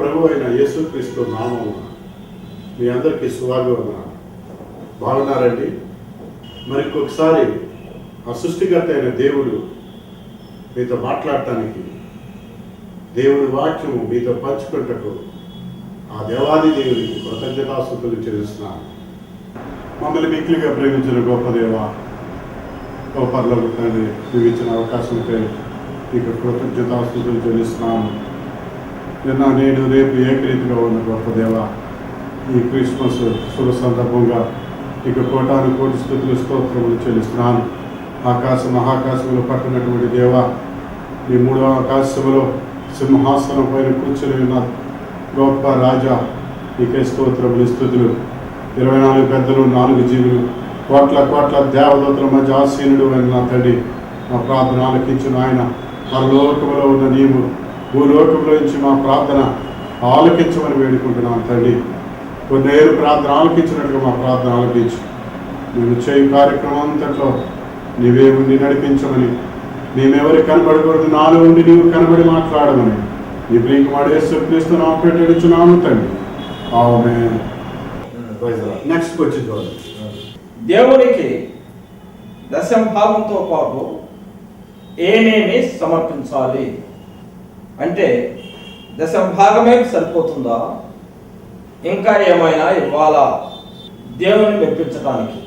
ప్రభు అయిన యేసుక్రీస్తు నామమున మీ అందరికీ శుభాభివందనాలు. బాగున్నారండి? మరి ఇంకొకసారి ఆ సృష్టికర్త అయిన దేవుడు మీతో మాట్లాడటానికి, దేవుడి వాక్యము మీతో పంచుకుంటకు ఆ దేవాది దేవుడికి కృతజ్ఞతాస్తుతులు చెల్లిస్తున్నాను. మమ్మల్ని మిక్కిలిగా ప్రేమించిన గొప్ప దేవ, గొప్పలో తండ్రి, మీకు ఇచ్చిన అవకాశంపై మీకు కృతజ్ఞతాస్తుతులు చెల్లిస్తున్నాను. నిన్న నేడు రేపు ఏకరీతిగా ఉన్న గొప్ప దేవ, ఈ క్రిస్మస్ శుభ సందర్భంగా ఇక కోటాను కోటి స్థుతులు స్తోత్రములు చెల్లిస్తున్నాను. మహాకాశంలో పట్టినటువంటి దేవ, ఈ మూడవ ఆకాశంలో సింహాసనం పైన కూర్చొని ఉన్న గొప్ప రాజా, నీకే స్తోత్రములు స్థుతులు. 24 పెద్దలు, 4 జీవులు, కోట్ల కోట్ల దేవదూతల మధ్య ఆసీనుడు అయిన నా తండ్రి, మా ప్రార్థన ఆలకించిన ఆయన, పరలోకములో ఉన్న నీవు భూలోకంలో నుంచి మా ప్రార్థన ఆలకించమని వేడుకుంటున్నాను తండ్రి. కొన్నేరు ప్రార్థన ఆలకించినట్టుగా మా ప్రార్థన ఆలకించు. మేము చేయు కార్యక్రమం అంతట్లో నీవే ఉండి నడిపించమని, మేమెవరి కనబడకూడదు, నాలో ఉండి నీవు కనబడి మాట్లాడమని నీ ప్రియకుమారుడు యేసుక్రీస్తు నామమున పెట్టుచున్నాము తండ్రి. ఆమేన్. నెక్స్ట్ వచ్చి చూడండి. దేవునికి దశంభాగంతో పాటు ఏమేమి సమర్పించాలి అంటే, దశంభాగమే సరిపోతుందా? ఇంకా ఏమైనా ఇవ్వాలా దేవుని మెప్పించడానికి?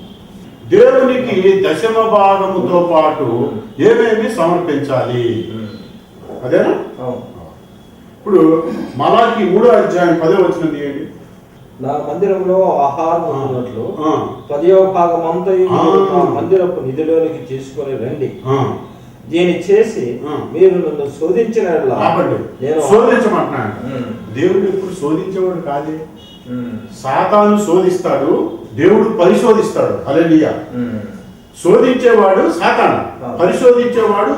దేవునికి దశమ భాగముతో పాటు ఏమేమి సమర్పించాలి? అదేనా? ఇప్పుడు మలాకి 3వ అధ్యాయం 10వ వచనం తీయండి. నా మందిరంలో ఆహారం ఉన్నట్లు 10వ భాగం అంతయు మందిరపు నిధిలోనికి తీసుకొని రండి. దీన్ని చేసి మీరు నన్ను శోధించిన నేను శోధించమంటున్నాను. దేవుడు ఎప్పుడు శోధించేవాడు కాదే. సాతాను శోధిస్తాడు, దేవుడు పరిశోధిస్తాడు. హల్లెలూయా. శోధించేవాడు సాతాను, పరిశోధించేవాడు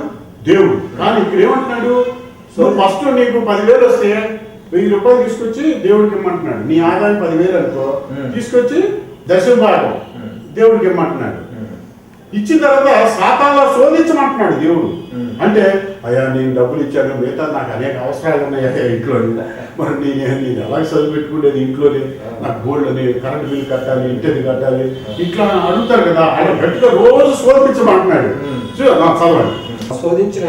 దేవుడు. కానీ ఇక్కడ ఏమంటున్నాడు? ఫస్ట్ నీకు 10,000 వస్తే 1000 రూపాయలు తీసుకొచ్చి దేవుడికి ఇమ్మంటున్నాడు. నీ ఆదాయం 10,000 అనుకో, తీసుకొచ్చి దశభాగం దేవుడికి ఇమ్మంటున్నాడు. ఇచ్చిన తర్వాత సాతానులా శోధించమంటున్నాడు దేవుడు. అంటే అయ్యా నేను డబ్బులు ఇచ్చాను, మిగతా నాకు అనేక అవసరాలు ఉన్నాయి ఇంట్లో, మరి నేను ఎలా చదువు పెట్టుకునేది ఇంట్లోనే, నాకు గోల్డ్ అని, కరెంట్ బిల్ కట్టాలి, ఇంటిది కట్టాలి, ఇట్లా అడుగుతారు కదా. ఆయన గట్టిగా రోజు శోధించమంటున్నాడు. చదవండి. శోధించిన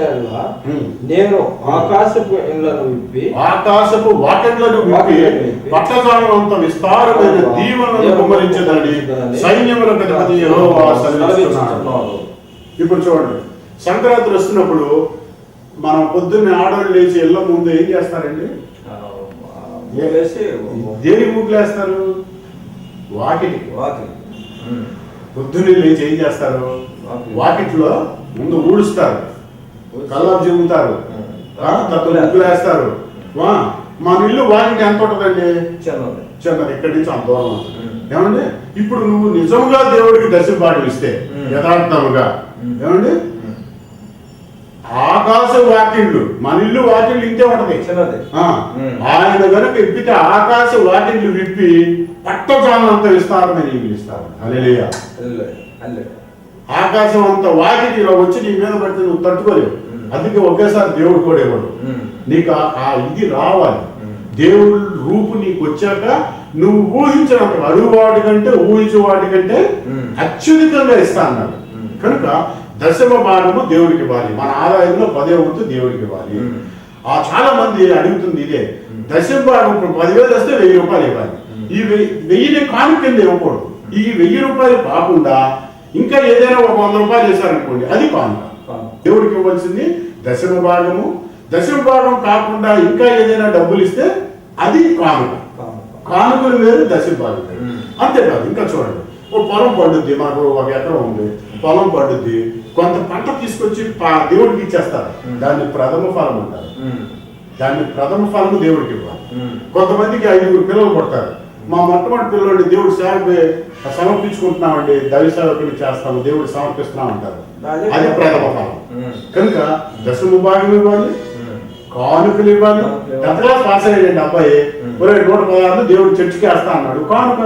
నేను ఆకాశపు ఇండ్లను విప్పి, ఆకాశపు వాకిట్లను విప్పి పట్టణాలంత విస్తారమైన దీవెనలను కుమ్మరించదని సైన్యములకు అధిపతి యెహోవా సెలవిస్తున్నాడు. ఇప్పుడు చూడండి, సంక్రాంతి వస్తున్నప్పుడు మనం పొద్దున్నే ఆడవాళ్ళు లేచి ఇళ్ళ ముందు ఏం చేస్తారండి? దేని ముగ్గులు వేస్తారు? వాకిటి. పొద్దున్నే లేచి ఏం చేస్తారు? వాకిట్లో ముందు ఊడుస్తారు, కల్లాపు చెబుతారు, ముగ్గులు వేస్తారు. మన ఇల్లు వాకిటి ఎంత ఉంటుందండి? చిన్నది. ఇక్కడి నుంచి అంత దూరం. ఏమండి, ఇప్పుడు నువ్వు నిజంగా దేవుడికి దశభాగం ఇస్తే యథార్థముగా, ఏమండి, ఆకాశ వాకిళ్ళు, మన ఇల్లు వాకిళ్ళు ఇంతే ఉంటది. ఆయన కనుక ఇప్పితే ఆకాశ వాకిళ్ళు విప్పి పట్టజాలంత విస్తారమైన ఇల్లు ఇస్తారు. హల్లెలూయా. ఆకాశం అంత వాకిటి ఇలా వచ్చి నీ మీద పడితే నువ్వు తట్టుకోలేవు. అందుకే ఒకేసారి దేవుడు కూడా ఇవ్వడు. నీకు ఆ ఇది రావాలి. దేవుడు రూపు నీకు వచ్చాక నువ్వు ఊహించినంత, అడుగువాడి కంటే ఊహించేవాడి కంటే అత్యధికంగా ఇస్తా అన్నాడు. కనుక దశమ భాగము దేవుడికి ఇవ్వాలి. మన ఆదాయంలో 10వ వంతు దేవుడికి ఇవ్వాలి. చాలా మంది అడుగుతుంది ఇదే, దశమ భాగం 10,000 వస్తే 1,000 రూపాయలు ఇవ్వాలి. ఈ 1,000 కాను కింద ఇవ్వకూడదు. ఈ 1,000 రూపాయలు కాకుండా ఇంకా ఏదైనా ఒక 100 రూపాయలు వేశారనుకోండి, అది కానుక. దేవుడికి ఇవ్వాల్సింది దశమ భాగము. దశమ భాగం కాకుండా ఇంకా ఏదైనా డబ్బులు ఇస్తే అది కానుక. కానుకలు వేరు, దశమ భాగం వేరు. అంతేకాదు, ఇంకా చూడండి, ఓ పొలం పండుద్ది, మాకు 1 ఎకరం ఉంది, పొలం పండుద్ది, కొంత పంట తీసుకొచ్చి దేవుడికి ఇచ్చేస్తారు. దాన్ని ప్రథమ ఫలం అంటారు. దాన్ని ప్రథమ ఫలము దేవుడికి ఇవ్వాలి. కొంతమందికి 5 పిల్లలు పుడతారు. మా మొట్టమొదటి పిల్లల్ని దేవుడు సేవకి సమర్పించుకుంటున్నామండి, దైవ సేవకుని చేస్తాము, దేవుడు సమర్పిస్తున్నాం అంటారు. అది ప్రథమ ఫలం. కనుక దశమ భాగం ఇవ్వాలి, కానుకలు ఇవ్వాలి. 10th క్లాస్ పాస్ అయ్యాడండి అబ్బాయి, 116 దేవుడు చర్చికి వేస్తా అన్నాడు, కానుక.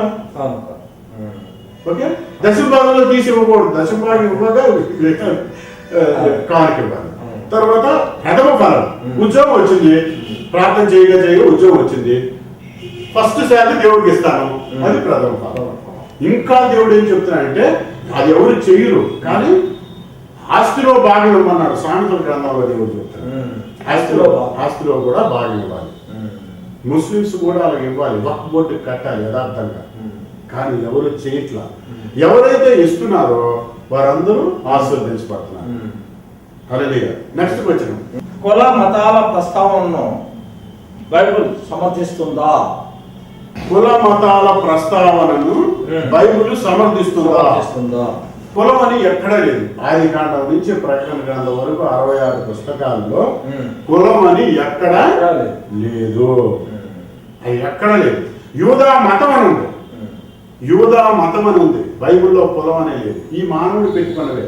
ఓకే, దశమ భాగంలో తీసి ఇవ్వకూడదు. దశమ భాగం ఇవ్వగా కానుక ఇవ్వాలి. తర్వాత ప్రథమ ఫలం ఉద్యోగం వచ్చింది, ప్రార్థన చేయగా ఉద్యోగం వచ్చింది, ఫస్ట్ శాలరీ దేవుడికి ఇస్తాను, అది ప్రథమ ఫలం. ఇంకా దేవుడు ఏం చెప్తున్నాడంటే అది ఎవరు చేయరు, కానీ ఆస్తిలో భాగం ఇవ్వమన్నాడు. సామెతల గ్రంథంలో దేవుడు చెప్తాడు ఆస్తిలో కూడా భాగం ఇవ్వాలి. ముస్లిమ్స్ కూడా అలా ఇవ్వాలి, వక్ఫ్ బోర్డు కట్టాలి యథార్థంగా. కానీ ఎవరు చేయట్లా. ఎవరైతే ఇస్తున్నారో వారందరూ ఆశీర్వదించబడుతున్నారు. హల్లెలూయా. నెక్స్ట్ క్వశ్చన్, కుల మతాల ప్రస్తావనను బైబిల్ సమర్థిస్తుందా? కుల మతాల ప్రస్తావనను బైబిల్ సమర్థిస్తుందా? కులం అని ఎక్కడా లేదు. ఆది కాండం నుంచి ప్రకటన గ్రంథం వరకు 66 పుస్తకాల్లో కులం అని ఎక్కడా లేదు. అది ఎక్కడా లేదు. యూదా మతం అని ఉంది, యూదా మతం అని ఉంది, బైబిల్లో కులం అనే లేదు. ఈ మానవుడు పెట్టుకున్నవే.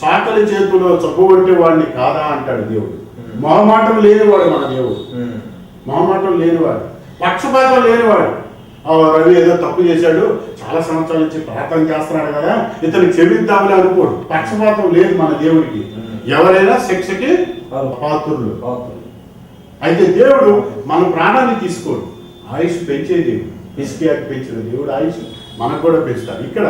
చాకలి చేతుల్లో చప్పుబట్టే వాడిని కాదా అంటాడు దేవుడు. మొహమాటం లేనివాడు మన దేవుడు, మొహమాటం లేనివాడు, పక్షపాతం లేనివాడు. రవి ఏదో తప్పు చేశాడు, చాలా సంవత్సరాల నుంచి ప్రార్థన చేస్తున్నాడు కదా, ఇతను క్షమిద్దామని అనుకోడు. పక్షపాతం లేదు మన దేవుడికి. ఎవరైనా శిక్షకి పాత్రులు. అయితే దేవుడు మన ప్రాణాన్ని తీసుకోడు, ఆయుష్ పెంచేది. హిస్కియాకి పెంచిన దేవుడు ఆయుష్ మనకు కూడా పెంచుతాడు. ఇక్కడ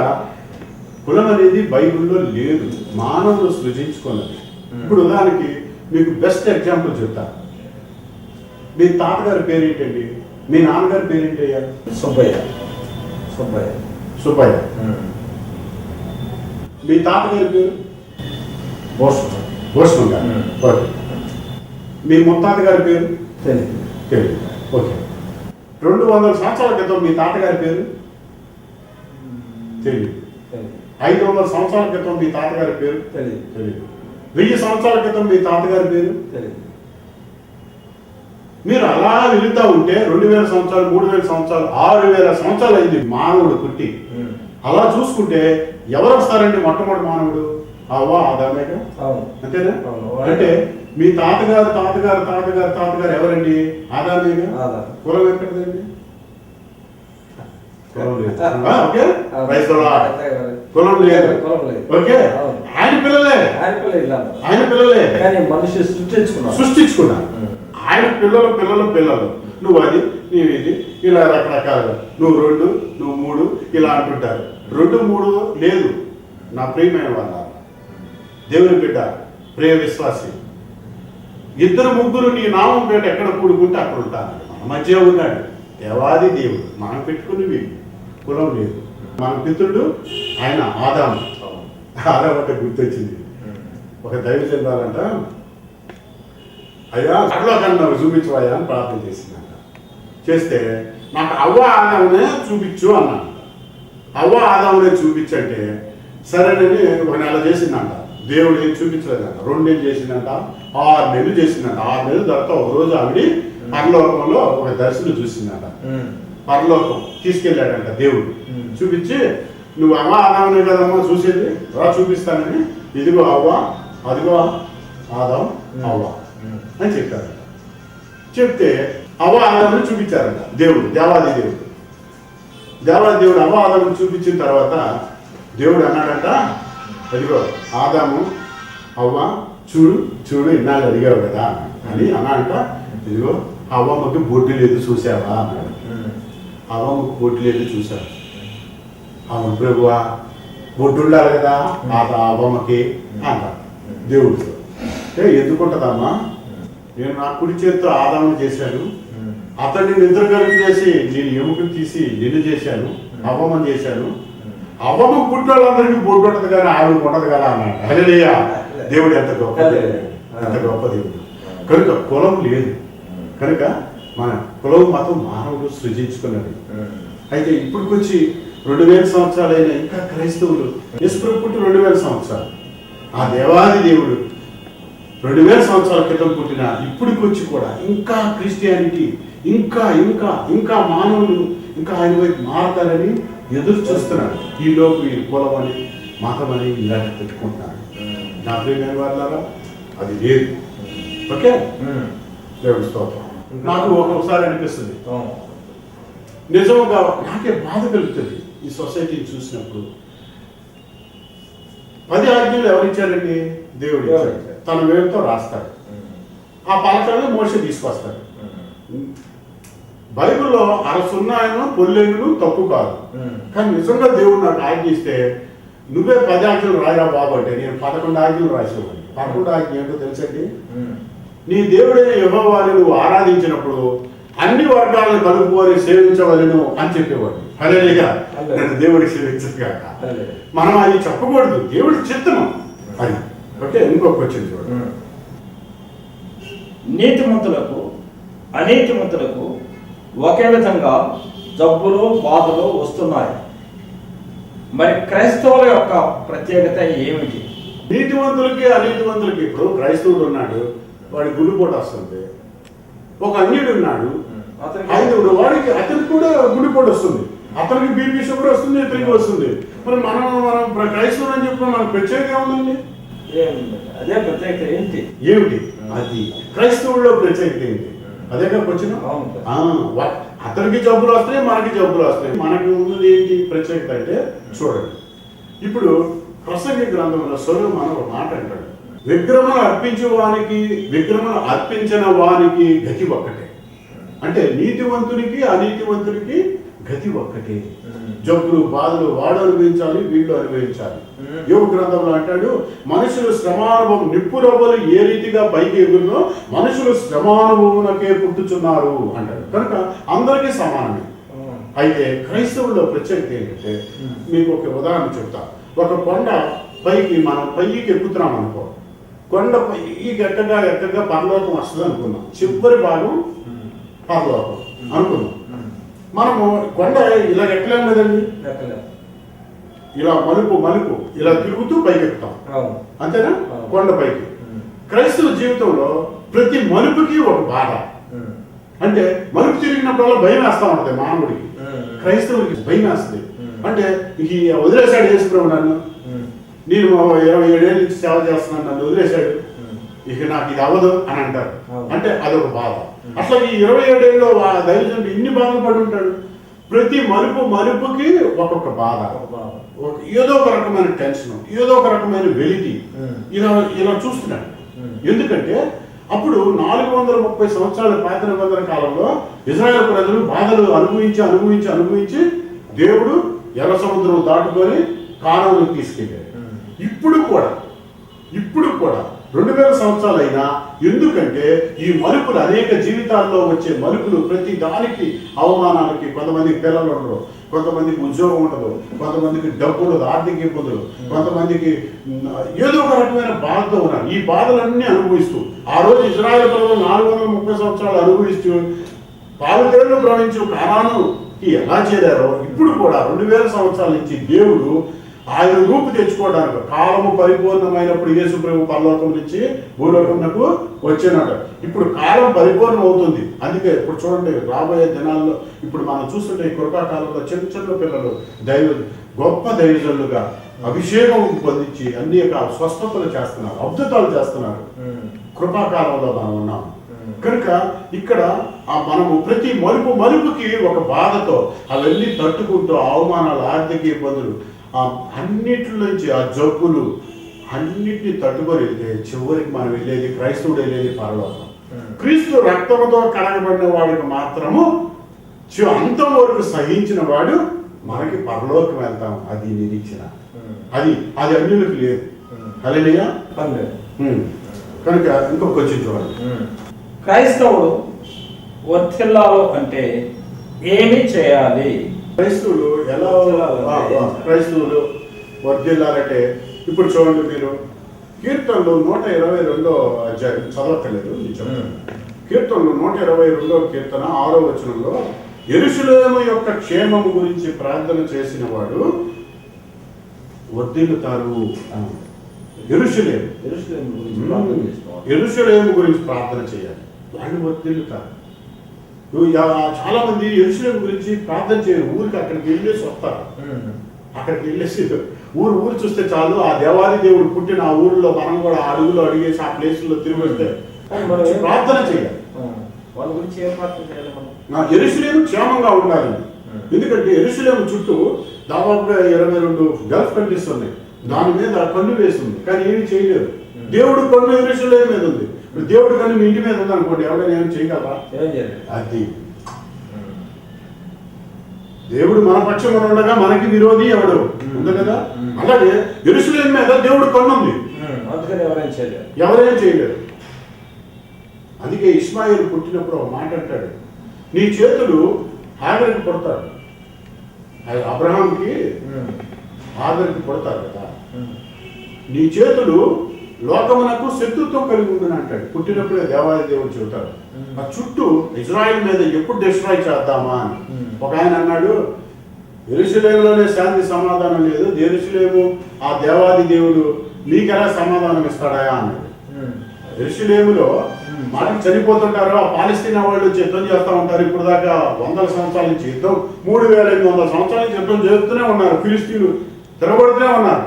కులం అనేది బైబిల్లో లేదు, మానవులు సృజించుకున్నది. ఇప్పుడు ఉదాహరణకి మీకు బెస్ట్ ఎగ్జాంపుల్ చెప్తాను. మీ తాతగారి పేరేంటండి? మీ నాన్నగారి పేరేంటయ్యా? సుబ్బయ్య. మీ తాతగారి పేరు? భూషణం గారు. ఓకే. మీ ముత్తాత గారి పేరు? తెలియదు. ఓకే. 200 సంవత్సరాల క్రితం మీ తాతగారి పేరు? తెలియదు. 500 సంవత్సరాల క్రితం మీ తాతగారి పేరు? తెలియదు. 1000 సంవత్సరాల క్రితం మీ తాతగారి పేరు? తెలియదు. మీరు అలా వెళుతూ ఉంటే 2000 సంవత్సరాలు, 3000 సంవత్సరాలు, 6000 సంవత్సరాలు అయింది మానవుడు పుట్టి. అలా చూసుకుంటే ఎవరు వస్తారండి? మొట్టమొదటి మానవుడు అవ్వ, ఆదామేగా. అంతేనా? అంటే మీ తాతగారు తాతగారు తాతగారు తాతగారు ఎవరండి? ఆదామేగా. కులం ఎక్కడదండి? కులం లేదు. ఓకే. ఆయన పిల్లలే మనిషి సృష్టించుకున్నారు. ఆయన పిల్లలు నువ్వు అది, నీవు ఇది, ఇలా రకరకాలుగా, నువ్వు 2, నువ్వు 3 ఇలా అంటుంటారు. 2, 3 లేదు. నా ప్రియమైన వాళ్ళ దేవుని బిడ్డ, ప్రియ విశ్వాసి, 2, 3 నీ నామం పేట ఎక్కడ కూడుకుంటే అక్కడ ఉంటాను. మన మధ్య ఉన్నాడు దేవాది దేవుడు. మనం పెట్టుకునేవి కులం లేదు. మన పితృడు ఆయన ఆదాము. ఆదామంటే గుర్తొచ్చింది. ఒక దైవ చెందాలంట, అయ్యా అట్లా కన్నా చూపించవయ్యా అని ప్రార్థన చేసిందంట. చేస్తే నాకు అవ్వ ఆదామునే చూపించు అన్నాడు. అవ్వ ఆదామునే చూపించంటే సరేనని 1 నెల చేసిందంట. దేవుడు ఏం చూపించలేదంట. 2 నెలలు చేసిందంట, 6 నెలలు చేసిందంట. 6 నెలల తర్వాత ఒక రోజు ఆవిడ పరలోకంలో ఒక దర్శనం చూసిందంట. పరలోకం తీసుకెళ్ళాడంట దేవుడు. చూపించి, నువ్వు అవ్వ ఆదామునే కదమ్మా చూసేది, రా చూపిస్తానని, ఇదిగో అవ్వ, అదిగో ఆదాం, అవ్వ అని చెప్పారంట. చెప్తే అవ్వ ఆదాముని చూపించారంట దేవుడు, దేవాది దేవుడు అవ్వ ఆదాముని చూపించిన తర్వాత దేవుడు అన్నాడంట, అదిగో ఆదాము, అవ్వ, చూడు ఇన్నాళ్ళు అడిగావు కదా అని అన్నాడంట. ఇదిగో అవ్వమ్మకి బొడ్డు లేదు చూసావా అన్నాడు. అవ్వమ్మకి బొడ్డు లేదు చూసావు. అవును ప్రభువా, బొడ్డు ఉండాలి కదా అవ్వమ్మకి అన్నాడు దేవుడితో. ఎందుకుంటుందమ్మా, నేను నా కుడి చేతితో ఆదాము చేశాను, అతన్ని నిద్ర కలిపి చేసి నేను ఎముకను తీసి నిన్ను చేశాను, అవ్వమని చేశాను. అవ్వమ్మ పుట్టినోళ్ళందరికీ బొడ్డు ఉంటుంది కానీ ఆవిడ ఉండదు కదా అన్నాడు. హల్లెలూయా. దేవుడు ఎంత గొప్ప దేవుడు, ఎంత గొప్ప దేవుడు. కనుక కులం లేదు. కనుక మన కులం మతం మానవుడు సృజించుకున్నది. అయితే ఇప్పటికొచ్చి 2000 సంవత్సరాలైనా ఇంకా క్రైస్తవులు యేసుప్రభు పుట్టి 2000 సంవత్సరాలు. ఆ దేవాది దేవుడు 2000 సంవత్సరాల క్రితం పుట్టిన ఇప్పటికొచ్చి కూడా ఇంకా క్రిస్టియానిటీ, ఇంకా ఇంకా ఇంకా మానవులు ఇంకా ఆయన వైపు మారతారని ఎదురు చూస్తున్నారు. ఈలోపు ఈ కులం అని, మతం అని ఇలాంటి పెట్టుకుంటున్నారు. నా ప్రియమైన వాళ్ళారా, అది లేదు. ఓకే, దేవుడి స్తోత్రం. నాకు ఒక్కొక్కసారి అనిపిస్తుంది, నిజంగా నాకే బాధ కలుగుతుంది ఈ సొసైటీని చూసినప్పుడు. 10 ఆజ్ఞలు ఎవరు ఇచ్చారండి? దేవుడు ఇచ్చాడు. తన వేలుతో రాస్తాడు. ఆ పలకలను మోషే తీసుకొస్తాడు. బైబిల్లో అరసున్నాయను పొల్లేను తప్పు కాదు. కానీ నిజంగా దేవుడు నాకు ఆజ్ఞ ఇస్తే నువ్వే 10 ఆజ్ఞలు రాయరా బాబు అంటే నేను 11 ఆజ్ఞలు రాసేవాడిని. 11 ఆజ్ఞ ఏంటో తెలుసండి? నీ దేవుడైన యెహోవాని నువ్వు ఆరాధించినప్పుడు అన్ని వర్గాలను కలుపుకొని సేవించవలను అని చెప్పేవాడు. హల్లెలూయా. నేను దేవుడికి సేవించగాక. మనం అది చెప్పకూడదు, దేవుడి చిత్తము అది. ఓకే, ఇంకొక వచ్చింది చూడండి. నీతిమంతులకు అనీతిమంతులకు ఒకే విధంగా జబ్బులు బాధలు వస్తున్నాయి. మరి క్రైస్తవుల యొక్క ప్రత్యేకత ఏమిటి? నీతివంతులకి అనీతివంతులకి. ఇప్పుడు క్రైస్తవుడు ఉన్నాడు, వాడి గుండెపోటు వస్తుంది. ఒక అన్యుడు ఉన్నాడు, ఐదుడు, వాడికి అతనికి కూడా గుండెపోటు వస్తుంది. అతనికి బీపీ షుగర్ వస్తుంది, ఇతనికి వస్తుంది. మరి మనం క్రైస్తవుడు అని చెప్పి మనకు ప్రత్యేకత ఏముందండి? అదే ప్రత్యేకత ఏంటి? ఏమిటి అది? క్రైస్తవుల్లో ప్రత్యేకత ఏంటి? అదేగా వచ్చిన అతనికి జబ్బులు వస్తాయి, మనకి జబ్బులు వస్తాయి. మనకి ఉన్నది ఏంటి ప్రత్యేకత అంటే చూడండి. ఇప్పుడు ప్రసంగి గ్రంథంలో సొలొమోను ఒక మాట అంటాడు, విగ్రహములు అర్పించిన వానికి గతి ఒక్కటే. అంటే నీతివంతునికి అనీతివంతునికి గతి ఒక్కటే. జబ్బులు బాధలు వాడు అనుభవించాలి, వీళ్ళు అనుభవించాలి. యోగ గ్రంథంలో అంటాడు, మనుషులు శ్రమానుభవం నిప్పురవ్వలు ఏ రీతిగా పైకి ఎగురునో మనుషులు శ్రమానుభవంకే పుట్టుచున్నారు అంటాడు. కనుక అందరికీ సమానమే. అయితే క్రైస్తవుల్లో ప్రత్యేకత ఏంటంటే, మీకు ఒక ఉదాహరణ చెప్తా. ఒక కొండ మనం పైకి ఎక్కుతున్నాం అనుకో, కొండ పైకి ఎక్కగా పరలోకం వస్తుంది అనుకున్నాం. చివరి భాగం పరలోకం అనుకున్నాం. మనము కొండ ఇలా ఎక్కలేం కదండి, ఇలా మలుపు ఇలా తిరుగుతూ పైకి ఎక్కుతాం, అంతేనా? కొండ పైకి. క్రైస్తవ జీవితంలో ప్రతి మలుపుకి ఒక బాధ. అంటే మలుపు తిరిగినప్పుడల్లా భయం వేస్తా ఉంటుంది మానవుడికి. క్రైస్తవుడికి భయం వేస్తుంది. అంటే ఈ వదిలేశాడు యేసుప్రభు నన్ను, నేను 27 ఏళ్ళ నుంచి సేవ చేస్తున్నాను, నన్ను వదిలేశాడు, ఇక నాకు ఇది అవ్వదు అని అంటారు. అంటే అదొక బాధ. అట్లా ఈ 27 ఏళ్ళలో దైవజనుడు ఇన్ని బాధలు పడి ఉంటాడు. ప్రతి మలుపుకి ఒక్కొక్క బాధ, ఏదో ఒక రకమైన టెన్షన్, ఏదో ఒక రకమైన వెలితి ఇలా చూస్తున్నాడు. ఎందుకంటే అప్పుడు 430 సంవత్సరాల పాత నిబంధన కాలంలో ఇశ్రాయేలు ప్రజలు బాధలు అనుభవించి దేవుడు ఎర్ర సముద్రం దాటుకొని కానానుకు తీసుకెళ్ళాడు. ఇప్పుడు కూడా 2000 సంవత్సరాలు అయినా, ఎందుకంటే ఈ మలుపులు అనేక జీవితాల్లో వచ్చే మలుపులు ప్రతి దానికి అవమానాలకి, కొంతమందికి పిల్లలు ఉండరు, కొంతమందికి ఉద్యోగం ఉండదు, కొంతమందికి డబ్బు ఉండదు, ఆర్థిక ఇబ్బందులు, కొంతమందికి ఏదో ఒక రకమైన బాధతో ఉన్నారు. ఈ బాధలన్నీ అనుభవిస్తూ ఆ రోజు ఇశ్రాయేలు ప్రజలు 430 సంవత్సరాలు అనుభవిస్తూ పాలుతేళ్లు ప్రవహించు కానానుకి ఎలా చేరారో ఇప్పుడు కూడా 2000 సంవత్సరాల నుంచి దేవుడు ఆయన రూపు తెచ్చుకోవడానికి కాలము పరిపూర్ణమైనప్పుడు యేసు ప్రభు పరలోకం నుంచి భూలోకమునకు వచ్చినాడు. ఇప్పుడు కాలం పరిపూర్ణం అవుతుంది. అందుకే ఇప్పుడు చూడండి, రాబోయే దినాల్లో ఇప్పుడు మనం చూస్తుంటే ఈ కృపాకాలంలో చిన్న పిల్లలు గొప్ప దైవజనులుగా అభిషేకం పొందించి అన్ని స్వస్థతలు చేస్తున్నారు, అద్భుతాలు చేస్తున్నారు. కృపాకాలంలో మనం ఉన్నాము. కనుక ఇక్కడ మనము ప్రతి మలుపుకి ఒక బాధతో అవన్నీ తట్టుకుంటూ అవమానాలు, ఆర్థిక ఇబ్బందులు, అన్నిటి నుంచి ఆ జబ్బులు అన్నిటిని తట్టుకొని వెళ్తే చివరికి మనం వెళ్ళేది, క్రైస్తవుడు వెళ్ళేది పరలోకం. క్రీస్తు రక్తముతో కడగబడిన వాడికి మాత్రము అంతం వరకు సహించిన వాడు మనకి పరలోకం వెళ్తాం. అది నిరీక్షణ. అది అన్యులకు లేదు. హల్లెలూయా. కనుక ఇంకొక క్వశ్చన్ చూడండి. క్రైస్తవుడు వర్ధిల్లాలి అంటే ఏమి చేయాలి? క్రైస్తవులు వర్ధిల్లాలంటే ఇప్పుడు చూడండి, మీరు కీర్తనలు 122 అధ్యాయం చదవక్కర్లేదు. కీర్తనలు 122 కీర్తన 6వ వచనంలో యెరూషలేము యొక్క క్షేమము గురించి ప్రార్థన చేసిన వాడు వర్ధిల్లుతారు. యెరూషలేము గురించి ప్రార్థన చేయాలి, వాళ్ళు వర్ధిల్లుతారు. చాలా మంది యెరూషలేము గురించి ప్రార్థన చేయరు, ఊరికి అక్కడికి వెళ్ళేసి వస్తారు. అక్కడికి వెళ్ళేసి ఊరు చూస్తే చాలు, ఆ దేవాది దేవుడు పుట్టిన ఆ ఊరిలో మనం కూడా అడుగులో అడిగేసి ఆ ప్లేసుల్లో తిరిగి వస్తే ప్రార్థన చేయాలి. వాళ్ళ గురించి ఏం ప్రార్థన చేయాలి? యెరూషలేము క్షేమంగా ఉండాలి. ఎందుకంటే యెరూషలేము చుట్టూ దాదాపుగా 22 గల్ఫ్ కంట్రీస్ ఉన్నాయి. దాని మీద కన్ను వేస్తుంది, కానీ ఏమి చేయలేదు. దేవుడు కన్ను యెరూషలేము మీద ఉంది. దేవుడు కన్ను మీ ఇంటి మీద ఉంది అనుకోండి, ఎవరైనా ఏమి చేయగలరా? అది దేవుడు మన పక్షంలో ఉండగా మనకి విరోధి ఎవడు ఉంది కదా. అలాగే యెరూషలేము మీద దేవుడు కన్ను ఉంది, ఎవరేం చేయలేరు. అందుకే ఇష్మాయేలు పుట్టినప్పుడు ఒక మాట అంటాడు, నీ చేతులు హాగరికి పుడతాడు. అబ్రహాంకి హాగరికి పుడతారు కదా, నీ చేతులు లోకమునకు శత్రుత్వం కలిగి ఉందని అంటాడు. పుట్టినప్పుడే దేవాది దేవుడు చెబుతాడు. ఆ చుట్టూ ఇజ్రాయిల్ మీద ఎప్పుడు డిస్ట్రాయ్ చేద్దామా అని. ఒక ఆయన అన్నాడు, యెరూషలేములోనే శాంతి సమాధానం లేదు, యెరూషలేము ఆ దేవాది దేవుడు నీకెలా సమాధానం ఇస్తాడా అన్నాడు. యెరూషలేములో మనకి చనిపోతుంటారు, ఆ పాలస్తీనా వాళ్ళు యుద్ధం చేస్తూ ఉంటారు. ఇప్పుడు దాకా 100 సంవత్సరాల నుంచి యుద్ధం, 3500 సంవత్సరాల నుంచి యుద్ధం చేస్తూనే ఉన్నారు. ఫిలిస్తీన్లు తిరగబడుతూనే ఉన్నారు.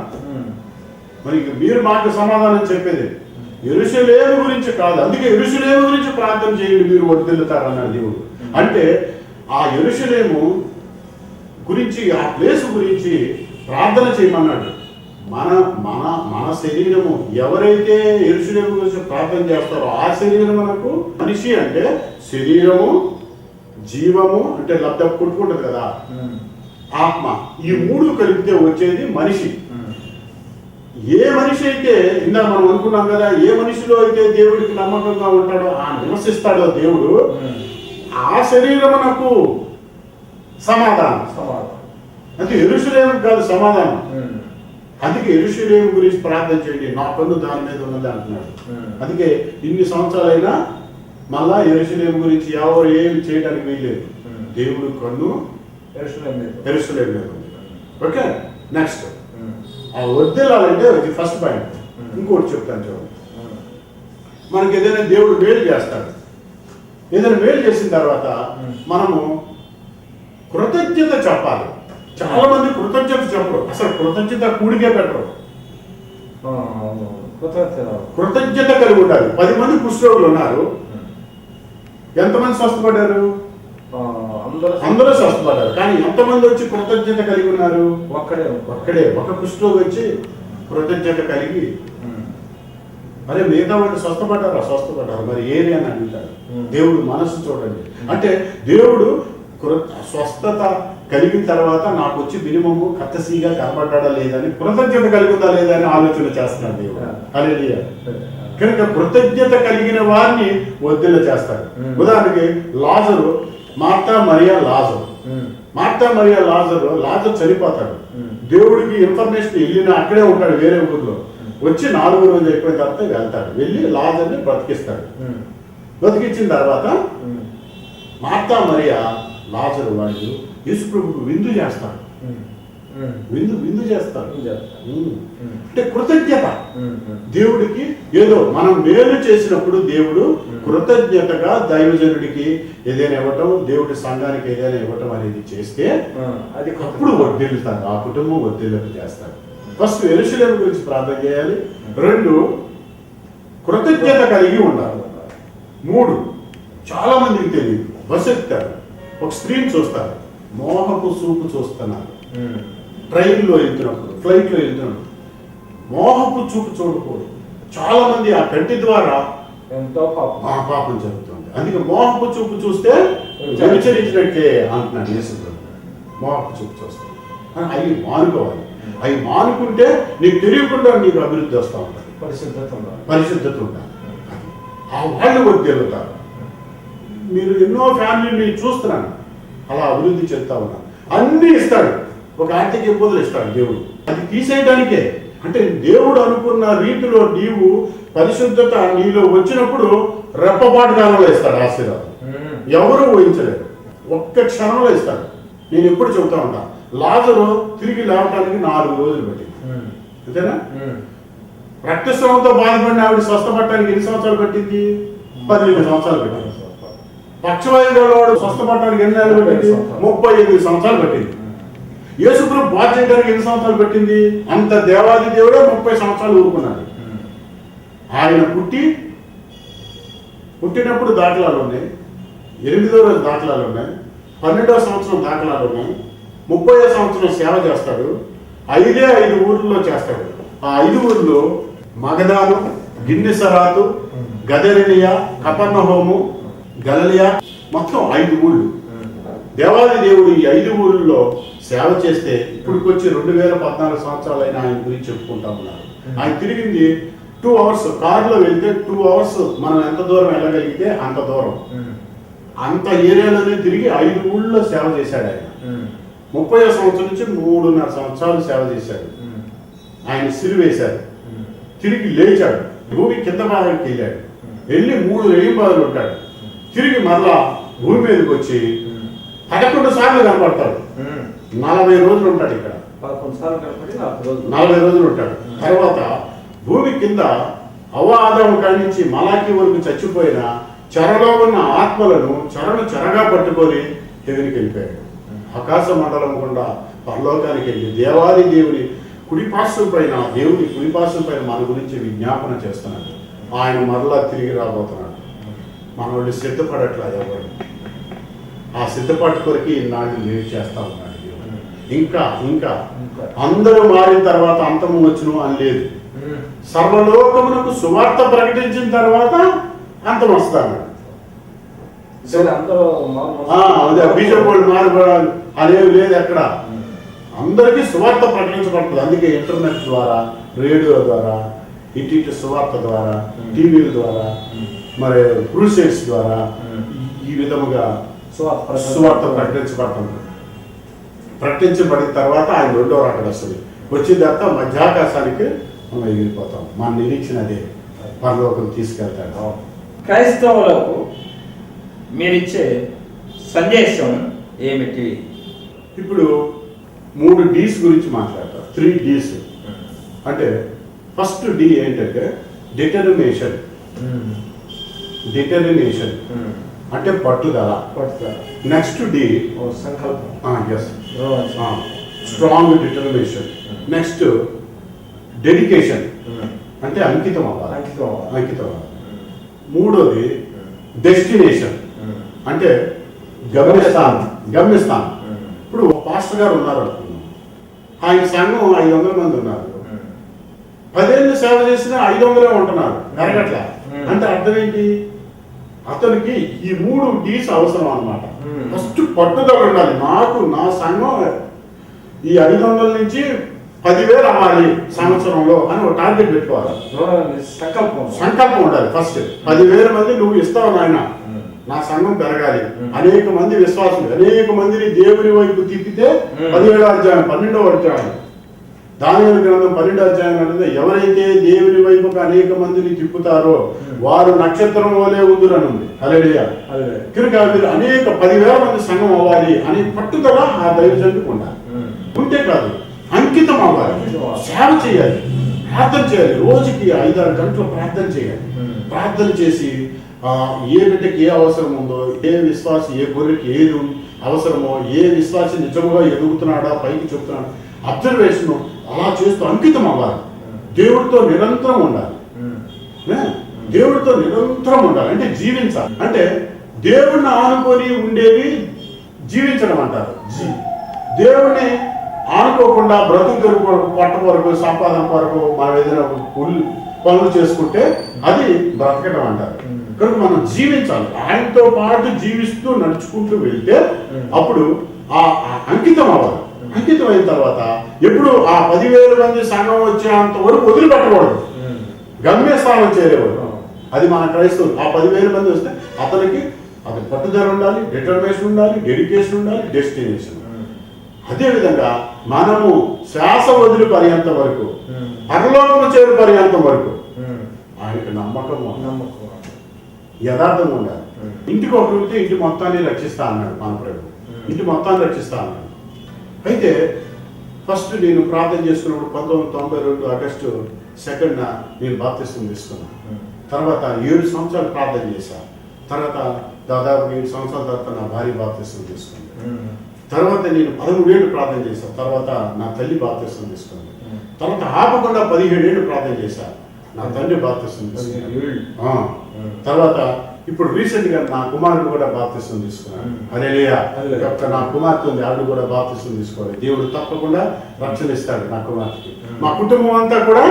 మరి మీరు మాకు సమాధానం చెప్పేది యెరూషలేము గురించి కాదు. అందుకే యెరూషలేము గురించి ప్రార్థన చేయండి, మీరు వర్ధిల్లుతారు అన్నాడు దేవుడు. అంటే ఆ యెరూషలేము గురించి, ఆ ప్లేస్ గురించి ప్రార్థన చేయమన్నాడు. మన మన మన శరీరము ఎవరైతే యెరూషలేము గురించి ప్రార్థన చేస్తారో ఆ శరీరం మనకు, మనిషి అంటే శరీరము, జీవము అంటే లబ్ధ కొట్టుకుంటుంది కదా, ఆత్మ, ఈ 3 కలిపితే వచ్చేది మనిషి. ఏ మనిషి అయితే ఇందాక మనం అనుకున్నాం కదా, ఏ మనిషిలో అయితే దేవుడికి నమ్మకంగా ఉంటాడో, ఆ నివసిస్తాడో దేవుడు, ఆ శరీరమునకు సమాధానం. అంటే యెరూషలేము కాదు సమాధానం. అందుకే యెరూషలేము గురించి ప్రార్థన చేయండి, నా కన్ను దాని మీద ఉన్నది అంటున్నాడు. అందుకే ఇన్ని సంవత్సరాలైనా మళ్ళా యెరూషలేము గురించి ఎవరు ఏమి చేయడానికి వీల్లేదు. దేవుడు కన్ను యెరూషలేము మీద ఉంది. ఓకే, నెక్స్ట్ ఆ వర్ధిల్లాలంటే ఇది ఫస్ట్ పాయింట్. ఇంకోటి చెప్తాను చూడండి. మనకి ఏదైనా దేవుడు మేలు చేస్తాడు, ఏదైనా మేలు చేసిన తర్వాత మనము కృతజ్ఞత చెప్పాలి. చాలా మంది కృతజ్ఞత చెప్పరు, అసలు కృతజ్ఞత కూడికే పెట్టరు. కృతజ్ఞత కలిగి ఉండాలి. 10 మంది కుష్ఠరోగులు ఉన్నారు, ఎంతమంది స్వస్థపడ్డారు? అందరూ స్వస్థపడ్డారు. కానీ ఎంతమంది వచ్చి కృతజ్ఞత కలిగి ఉన్నారు? ఒక్కడే. ఒక కుష్ఠరోగి వచ్చి కృతజ్ఞత కలిగి, అరే మిగతా వాళ్ళు స్వస్థపడ్డారు మరి ఏది అని అడుగుతారు. దేవుడు మనసు చూడండి. అంటే దేవుడు స్వస్థత కలిగిన తర్వాత నాకు వచ్చి మినిమము కత్తసీగా కనబడ్డా లేదని, కృతజ్ఞత కలిగి ఉందా లేదా అని ఆలోచన చేస్తున్నాడు దేవుడు. హల్లెలూయా. కనుక కృతజ్ఞత కలిగిన వారిని వర్ధిల్ల చేస్తాడు. ఉదాహరణకి లాజరు, మార్తా మరియా లాజరు చనిపోతాడు. దేవుడికి ఇన్ఫర్మేషన్ వెళ్ళిన అక్కడే ఉంటాడు, వేరే ఊర్లో. వచ్చి 4వ రోజు అయిపోయిన తర్వాత వెళ్తాడు, వెళ్ళి లాజర్ని బ్రతికిస్తాడు. బ్రతికించిన తర్వాత మార్తా మరియా లాజరు వాళ్ళు యేసుప్రభువుకు విందు చేస్తారు. విందు చేస్తారు. అంటే కృతజ్ఞత. దేవుడికి ఏదో మనం మేలు చేసినప్పుడు దేవుడు కృతజ్ఞతగా దైవజనుడికి ఏదైనా ఇవ్వటం, దేవుడి సంఘానికి ఏదైనా ఇవ్వటం అనేది చేస్తే అది అప్పుడు వర్ధిల్లుతారు, ఆ కుటుంబం వర్ధిల్లు చేస్తారు. ఫస్ట్ యెరూషలేము గురించి ప్రార్థన చేయాలి. 2 కృతజ్ఞత కలిగి ఉండాలి. 3 చాలా మందికి తెలియదు, బస్సు ఎక్కుతారు, ఒక స్క్రీన్ చూస్తారు, మోహపు చూపు చూస్తున్నారు. ట్రైన్లో వెళ్తున్నప్పుడు, ఫ్లైట్లో వెళ్తున్నప్పుడు మోహపు చూపు చూడకూడదు. చాలా మంది ఆ కంటి ద్వారా ఎంతో పాపం జరుగుతుంది. అందుకే మోహపు చూపు చూస్తే వ్యభిచరించినట్టే అంటున్నాడు యేసు. మోహపు చూపు చూస్తే అవి మానుకోవాలి. అవి మానుకుంటే నీకు తెలియకుండా నీకు అభివృద్ధి వస్తూ ఉంటుంది, పరిశుద్ధత ఉండాలి. ఆ వాళ్ళు వర్ధిల్లుతారు. మీరు ఎన్నో ఫ్యామిలీని చూస్తున్నాను అలా అభివృద్ధి చెందుతా ఉన్నారు. అన్నీ ఇస్తాడు, ఒక ఆర్థిక ఇబ్బందులు ఇస్తాడు దేవుడు, అది తీసేయడానికే. అంటే దేవుడు అనుకున్న రీతిలో నీవు పరిశుద్ధత నీలో వచ్చినప్పుడు రెప్పపాటు కాలంలో ఇస్తాడు ఆశీర్వాదం. ఎవరు ఊహించలేరు, ఒక్క క్షణంలో ఇస్తాడు. నేను ఎప్పుడు చెబుతా ఉంటా, లాజరు తిరిగి లేవడానికి 4 రోజులు పట్టింది, అంతేనా? రక్తస్రావంతో బాధపడిన ఆవిడ స్వస్థపడటానికి ఎన్ని సంవత్సరాలు పట్టింది? 18 సంవత్సరాలు పట్టింది. పక్షవాయువుడు స్వస్థపడటానికి ఎన్ని నెలలు పట్టింది? 38 సంవత్సరాలు పట్టింది. యేసుప్రభు బాధ చేయడానికి ఎన్ని సంవత్సరాలు పట్టింది? అంత దేవాది దేవుడే 30 సంవత్సరాలు ఊరుకున్నాడు. ఆయన పుట్టినప్పుడు దాఖలాలు ఉన్నాయి, 8వ రోజు దాఖలాలు ఉన్నాయి, 12వ సంవత్సరం దాఖలాలు ఉన్నాయి, 30వ సంవత్సరం సేవ చేస్తాడు, 5 ఊర్లలో చేస్తాడు. ఆ 5 ఊర్లు మగదాను, గిన్నెసరాతు, గదరినియా, కపర్నహూము, గలిలయ, మొత్తం 5 ఊళ్ళు. దేవాది దేవుడు ఈ 5 ఊళ్ళలో సేవ చేస్తే ఇప్పటికొచ్చి 2014 సంవత్సరాలైనా ఆయన గురించి చెప్పుకుంటా ఉన్నారు. ఆయన తిరిగింది 2 అవర్స్. కారులో వెళ్తే 2 అవర్స్ మనం ఎంత దూరం వెళ్ళగలిగితే అంత దూరం, అంత ఏరియాలోనే తిరిగి 5 ఊళ్ళో సేవ చేశాడు ఆయన. 30వ సంవత్సరం నుంచి 3.5 సంవత్సరాలు సేవ చేశాడు. ఆయన సిరివేశాడు, తిరిగి లేచాడు, భూమి కింద భాగానికి వెళ్ళాడు, వెళ్ళి 3 రెయ్యింబాదులు ఉంటాడు, తిరిగి మరలా భూమి మీదకి వచ్చి 11 సార్లు కనపడతాడు. 40 రోజులు ఉంటాడు ఇక్కడ. 40 రోజులు ఉంటాడు. తర్వాత భూమి కింద ఆదాము కాడి నుంచి మలాకి వరకు చచ్చిపోయిన చెరలో ఉన్న ఆత్మలను చెరగా పట్టుకొని హెవెన్కి వెళ్ళిపోయాడు. ఆకాశ మండలం గుండా పరలోకానికి వెళ్ళి దేవాది దేవుని కుడిపార్శ్వం పైన, దేవుని కుడిపార్శ్వం పైన మన గురించి విజ్ఞాపన చేస్తున్నాడు. ఆయన మరలా తిరిగి రాబోతున్నాడు. మన వాళ్ళు సిద్ధపడట్లా ఎవరు. ఆ సిద్ధపాటు కొరకు ఈనాడు నేను చేస్తా ఉన్నాడు. ఇంకా ఇంకా అందరూ మారిన తర్వాత అంతము వచ్చును అని లేదు. సర్వలోకమునకు సువార్త ప్రకటించిన తర్వాత అంతం వస్తాను. బీజేపీ మారిపోవడం అనేవి లేదు ఎక్కడ. అందరికీ సువార్త ప్రకటించబడుతుంది. అందుకే ఇంటర్నెట్ ద్వారా, రేడియో ద్వారా, ఇంటి సువార్త ద్వారా, టీవీల ద్వారా, మరి క్రూసైడ్స్ ద్వారా ఈ విధముగా సువార్త ప్రకటించబడుతుంది. ప్రకటించబడిన తర్వాత ఆయన 2వ రాకడ వస్తుంది. వచ్చిన తర్వాత మధ్యాకాశానికి మనం ఎగిరిపోతాం. మన నిరీక్షణ అదే, పరలోకం తీసుకెళ్తాడు. క్రైస్తవులకు మీరిచ్చే సందేశం ఏమిటి? ఇప్పుడు 3 D's గురించి మాట్లాడతారు. 3 D's అంటే ఫస్ట్ డి ఏంటంటే డిటర్మినేషన్. డిటర్మినేషన్ అంటే పట్టుదల. నెక్స్ట్ డి సంకల్పం, స్ట్రాంగ్ డిటర్మినేషన్. నెక్స్ట్ డెడికేషన్ అంటే అంకితం అవ్వాలి. అంకితం అవ్వాలి. 3వది డెస్టినేషన్ అంటే గమ్యస్థానం. ఇప్పుడు పాస్టర్ గారు ఉన్నారు అనుకున్నాం, ఆయన సంఘం 500 మంది ఉన్నారు. 10 ఏళ్ళు సేవ చేసినా 500 ఉంటున్నారు, పెరగట్లా. అంటే అర్థం ఏంటి? అతనికి ఈ 3 D's అవసరం అన్నమాట. ఫస్ట్ పట్టుదల ఉండాలి. నా సంఘం ఈ 500 నుంచి 10,000 అవ్వాలి సంవత్సరంలో అని ఒక టార్గెట్ పెట్టుకోవాలి. సంకల్పం ఉండాలి. ఫస్ట్ 10,000 మంది నువ్వు ఇస్తావు నాయన, నా సంఘం పెరగాలి. అనేక మంది విశ్వాసులు, అనేక మందిని దేవుని వైపు తిప్పితే 17వ అధ్యాయం 12వ అధ్యాయం దానియేలు గ్రంథం 12వ అధ్యాయం అంటే ఎవరైతే దేవుని వైపు అనేక మందిని తిప్పుతారో వారు నక్షత్రం వలె ఉందురనుంది. హల్లెలూయా. కనుక మీరు అనేక 10,000 మంది సంఘం అవ్వాలి అని పట్టుదల ఆ దైవజనుడికి ఉండాలి. ఉంటే కాదు, అంకితం అవ్వాలి. సేవ చేయాలి, ప్రార్థన చేయాలి. రోజుకి 5-6 గంటలు ప్రార్థన చేయాలి. ప్రార్థన చేసి ఏ బిడ్డకి ఏ అవసరం ఉందో, ఏ విశ్వాసి ఏ గొర్రెకి ఏది అవసరమో, ఏ విశ్వాసి నిజముగా ఎదుగుతున్నాడా పైకి చెప్తున్నాడు, అబ్జర్వేషన్ అలా చేస్తూ అంకితం అవ్వాలి. దేవుడితో నిరంతరం ఉండాలి. దేవుడితో నిరంతరం ఉండాలి అంటే జీవించాలి. అంటే దేవుడిని ఆనుకొని ఉండేవి జీవించడం అంటారు. దేవుడిని ఆనుకోకుండా బ్రతుకు తెరుపు పట్ట వరకు, సంపాదన వరకు మనం ఏదైనా పనులు చేసుకుంటే అది బ్రతకడం అంటారు. కనుక మనం జీవించాలి. ఆయనతో పాటు జీవిస్తూ నడుచుకుంటూ వెళ్తే అప్పుడు ఆ అంకితం అవ్వాలి. అంకితం అయిన తర్వాత ఎప్పుడు ఆ 10,000 మంది సంఘం వచ్చేంత వరకు వదిలిపెట్టకూడదు, గమ్యస్థానం చేరేవాడు. అది మన క్రైస్తవులు. ఆ 10,000 మంది వస్తే అతనికి పట్టుదల ఉండాలి, డిటర్మినేషన్ ఉండాలి, డెడికేషన్ ఉండాలి, డెస్టినేషన్. అదేవిధంగా మనము శ్వాస వదిలి పర్యంత వరకు, పరలోకము చేరు పర్యంతం వరకు ఆయనకి నమ్మకం యథార్థంగా ఉండాలి. ఇంటికి ఒకటి ఉంటే ఇంటి మొత్తాన్ని రక్షిస్తా అన్నాడు మన ప్రభు. ఇంటి మొత్తాన్ని రక్షిస్తా అన్నాడు. అయితే ఫస్ట్ నేను ప్రార్థన చేసుకున్నప్పుడు 1992 ఆగస్టు 2న నేను బాప్తిస్మం తీసుకున్నాను. తర్వాత 7 సంవత్సరాలు ప్రార్థన చేశాను. తర్వాత దాదాపు 7 సంవత్సరాల తర్వాత నా భార్య బాప్తిస్మం తీసుకుంది. తర్వాత నేను 13 ఏళ్ళు ప్రార్థన చేశాను. తర్వాత నా తల్లి బాప్తిస్మం తీసుకుంది. తర్వాత ఆపకుండా 17 ఏళ్ళు ప్రార్థన చేశాను. నా తండ్రి బాప్తిస్మం తీసుకున్నాడు. తర్వాత ఇప్పుడు రీసెంట్ గా నా కుమారుడు కూడా బాప్తిసం తీసుకున్నాడు. హల్లెలూయా. హల్లెలూయా. నా కుమార్తె ఉంది, ఆవిడ కూడా బాప్తిసం తీసుకోవాలి. దేవుడు తప్పకుండా రక్షణ ఇస్తాడు నా కుమార్తెకి. మా కుటుంబం అంతా కూడా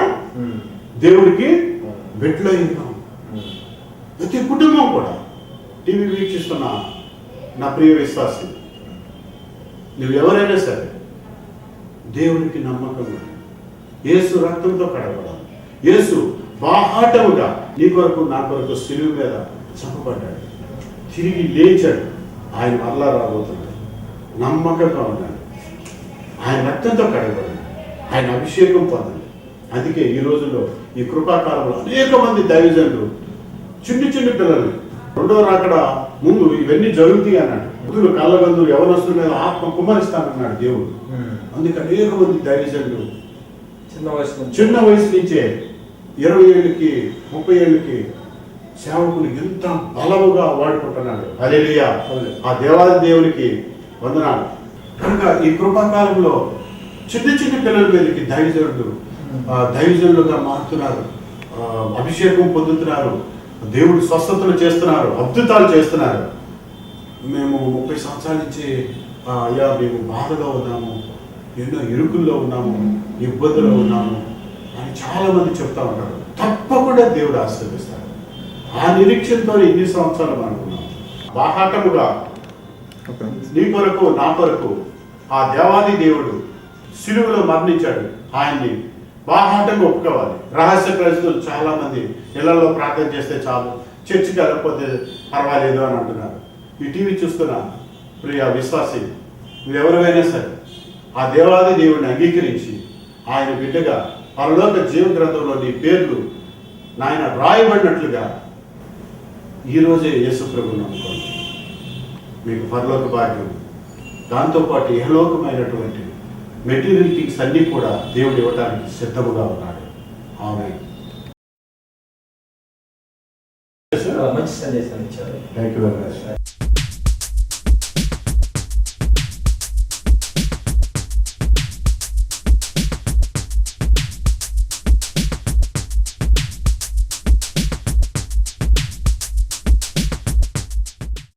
దేవుడికి బెట్లో ఉన్నాం. ప్రతి కుటుంబం కూడా టీవీ వీక్షిస్తున్న నా ప్రియ విశ్వాసి, నువ్వు ఎవరైనా సరే దేవునికి నమ్మకం యేసు రక్తంతో కడగబడాలి. యేసు బాహాటముగా నీ కొరకు నా కొరకు సిలువ మీద చంపబడ్డాడు, తిరిగి లేచాడు. ఆయన మరలా రాబోతున్నాడు. నమ్మకంగా ఉన్నాడు. ఆయన రక్తంతో కడగబడి ఆయన అభిషేకం పొందండి. అందుకే ఈ రోజుల్లో ఈ కృపాకాలంలో అనేక మంది దైవజనులు చిన్ని చిన్ని పిల్లలు రెండో రాకడ ముందు ఇవన్నీ జరుగుతాయి అన్నాడు. ముదులు కళ్ళగందులు ఎవరొస్తున్న మీద ఆత్మ కుమ్మరిస్తానన్నాడు దేవుడు. అందుకే అనేక మంది దైవజనులు చిన్న వయసు నుంచే 20 ఏళ్ళకి 30 ఏళ్ళకి సేవకులు ఎంత బలముగా వాడుకుంటున్నాడు. హల్లెలూయా. ఆ దేవాది దేవునికి వందనాలు. కనుక ఈ కృపాకాలంలో చిన్న చిన్న పిల్లల మీదకి దైవజనులుగా మారుతున్నారు, అభిషేకం పొందుతున్నారు, దేవుడు స్వస్థతలు చేస్తున్నారు, అద్భుతాలు చేస్తున్నారు. మేము 30 సంవత్సరాల నుంచి అయ్యా మేము బాధలో ఉన్నాము, ఎన్నో ఇరుకుల్లో ఉన్నాము, ఇబ్బందుల్లో ఉన్నాము అని చాలా మంది చెప్తా ఉంటారు. తప్పకుండా దేవుడు ఆశీర్వదిస్తాడు. ఆ నిరీక్షణతో ఇన్ని సంవత్సరాలు అనుకున్నాం. బాహాటముగా నీ కొరకు నా కొరకు ఆ దేవాది దేవుడు సిలువలో మరణించాడు. ఆయన్ని బాహాటంగా ఒప్పుకోవాలి. రహస్య క్రైస్తవులు చాలా మంది ఇళ్లలో ప్రార్థన చేస్తే చాలు, చర్చికి వెళ్ళకపోతే పర్వాలేదు అని అంటున్నారు. ఈ టీవీ చూస్తున్న ప్రియ విశ్వాసి, నువ్వెవరైనా సరే ఆ దేవాది దేవుడిని అంగీకరించి ఆయన బిడ్డగా పరలోక జీవ గ్రంథంలో నీ పేర్లు నాయన రాయబడినట్లుగా ఈరోజే యేసు ప్రభువుని నమ్ముకోండి. మీకు పరలోక భాగ్యం, దాంతోపాటు ఇహలోకమైనటువంటి మెటీరియల్ థింగ్స్ అన్నీ కూడా దేవుడు ఇవ్వడానికి సిద్ధముగా ఉన్నాడు. ఆమేన్. మంచి సందేశాన్ని ఇచ్చారు. Thank you very much.